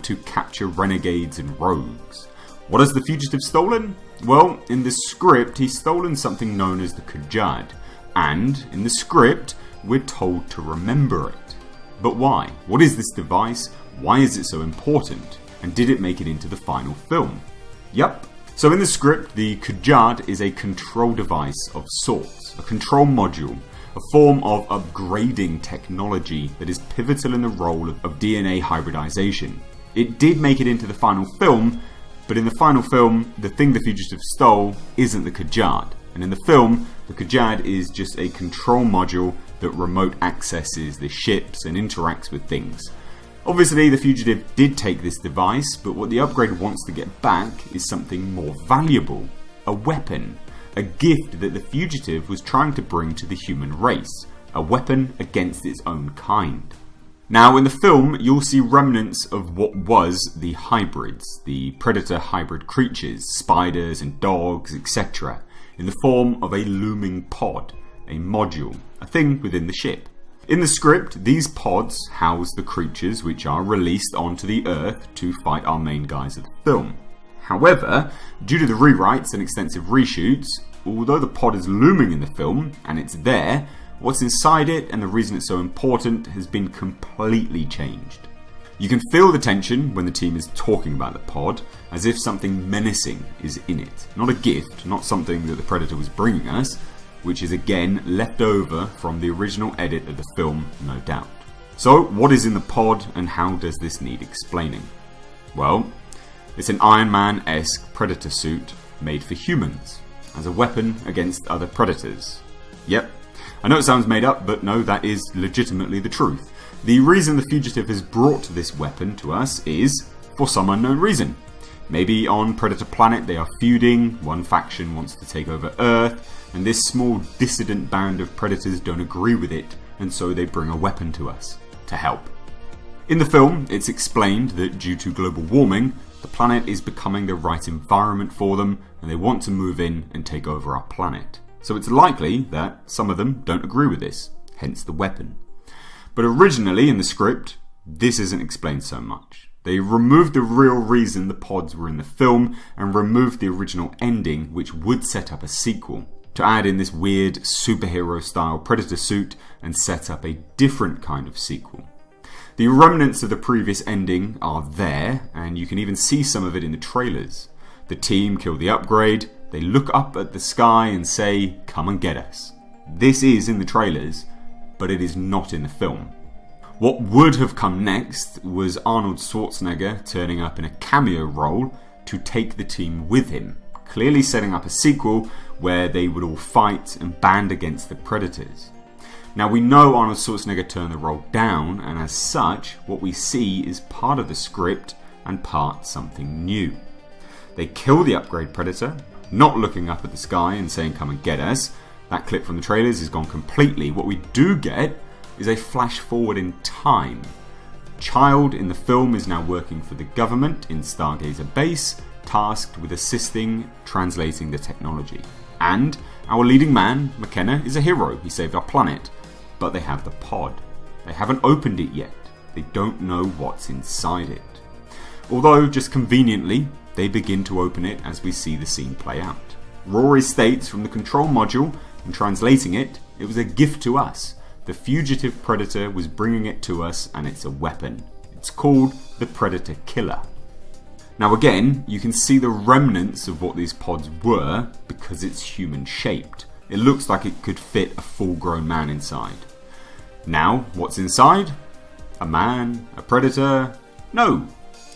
to capture renegades and rogues. What has the fugitive stolen? Well, in the script he's stolen something known as the Kujad, and in the script we're told to remember it. But why? What is this device? Why is it so important? And did it make it into the final film? Yep. So in the script, the Kujad is a control device of sorts, a control module, a form of upgrading technology that is pivotal in the role of DNA hybridization. It did make it into the final film, but in the final film, the thing the fugitive stole isn't the Kujad. And in the film, the Kujad is just a control module that remote accesses the ships and interacts with things. Obviously, the fugitive did take this device, but what the upgrade wants to get back is something more valuable. A weapon. A gift that the fugitive was trying to bring to the human race. A weapon against its own kind. Now, in the film, you'll see remnants of what was the hybrids, the predator hybrid creatures, spiders and dogs, etc., in the form of a looming pod, a module, a thing within the ship. In the script, these pods house the creatures which are released onto the Earth to fight our main guys of the film. However, due to the rewrites and extensive reshoots, although the pod is looming in the film, and it's there, what's inside it and the reason it's so important has been completely changed. You can feel the tension when the team is talking about the pod, as if something menacing is in it. Not a gift, not something that the Predator was bringing us, which is again left over from the original edit of the film, no doubt. So, what is in the pod and how does this need explaining? Well, it's an Iron Man-esque Predator suit made for humans, as a weapon against other predators. Yep, I know it sounds made up, but no, that is legitimately the truth. The reason the fugitive has brought this weapon to us is for some unknown reason. Maybe on Predator Planet they are feuding, one faction wants to take over Earth, and this small dissident band of predators don't agree with it, and so they bring a weapon to us, to help. In the film, it's explained that due to global warming, the planet is becoming the right environment for them, and they want to move in and take over our planet. So it's likely that some of them don't agree with this, hence the weapon. But originally in the script, this isn't explained so much. They removed the real reason the pods were in the film and removed the original ending, which would set up a sequel, to add in this weird superhero style Predator suit and set up a different kind of sequel. The remnants of the previous ending are there, and you can even see some of it in the trailers. The team kill the upgrade, they look up at the sky and say, "Come and get us." This is in the trailers, but it is not in the film. What would have come next was Arnold Schwarzenegger turning up in a cameo role to take the team with him, clearly setting up a sequel where they would all fight and band against the Predators. Now we know Arnold Schwarzenegger turned the role down, and as such, what we see is part of the script and part something new. They kill the upgrade Predator, not looking up at the sky and saying "come and get us." That clip from the trailers is gone completely. What we do get is a flash forward in time. Child in the film is now working for the government in Stargazer Base, tasked with assisting translating the technology. And our leading man, McKenna, is a hero. He saved our planet. But they have the pod. They haven't opened it yet. They don't know what's inside it. Although, just conveniently, they begin to open it as we see the scene play out. Rory states from the control module, and translating it, it was a gift to us. The fugitive Predator was bringing it to us, and it's a weapon. It's called the Predator Killer. Now again, you can see the remnants of what these pods were because it's human shaped. It looks like it could fit a full-grown man inside. Now, what's inside? A man? A predator? No!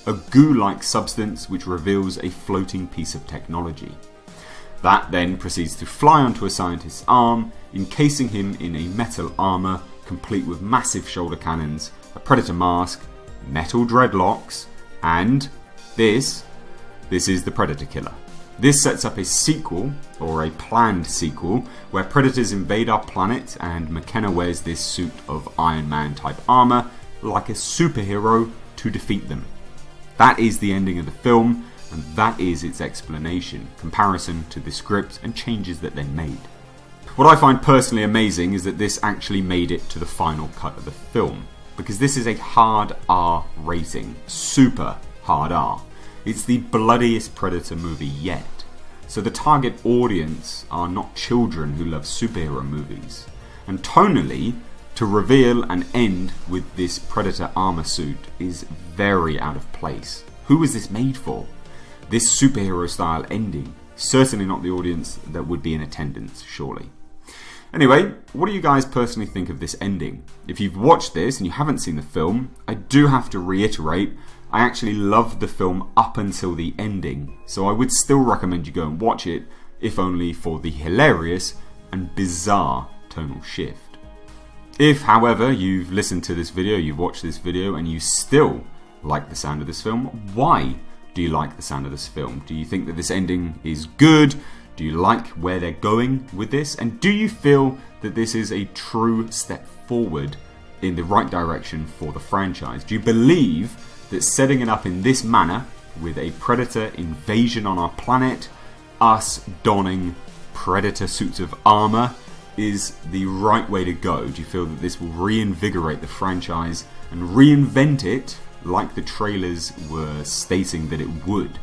A goo-like substance which reveals a floating piece of technology. That then proceeds to fly onto a scientist's arm, encasing him in a metal armor, complete with massive shoulder cannons, a predator mask, metal dreadlocks, and this is the Predator Killer. This sets up a sequel, or a planned sequel, where predators invade our planet and McKenna wears this suit of Iron Man type armor, like a superhero, to defeat them. That is the ending of the film, and that is its explanation, comparison to the script and changes that they made. What I find personally amazing is that this actually made it to the final cut of the film. because this is a hard R rating. Super hard R. It's the bloodiest Predator movie yet. So the target audience are not children who love superhero movies. And tonally, to reveal and end with this Predator armor suit is very out of place. Who was this made for? This superhero style ending? Certainly not the audience that would be in attendance, surely. Anyway, what do you guys personally think of this ending? If you've watched this and you haven't seen the film, I do have to reiterate, I actually loved the film up until the ending, so I would still recommend you go and watch it, if only for the hilarious and bizarre tonal shift. If, however, you've listened to this video, you've watched this video, and you still like the sound of this film, why do you like the sound of this film? Do you think that this ending is good? Do you like where they're going with this? And do you feel that this is a true step forward in the right direction for the franchise? Do you believe that setting it up in this manner, with a Predator invasion on our planet, us donning Predator suits of armor, is the right way to go? Do you feel that this will reinvigorate the franchise and reinvent it like the trailers were stating that it would?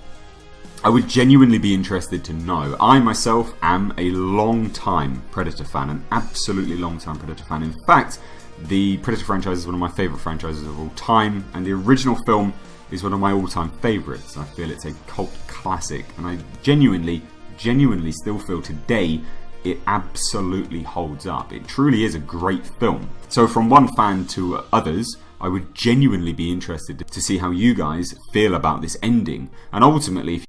I would genuinely be interested to know. I myself am a long-time Predator fan, an absolutely long-time Predator fan. In fact, the Predator franchise is one of my favourite franchises of all time, and the original film is one of my all-time favourites. I feel it's a cult classic, and I genuinely still feel today it absolutely holds up. It truly is a great film. So from one fan to others, I would genuinely be interested to see how you guys feel about this ending. And ultimately,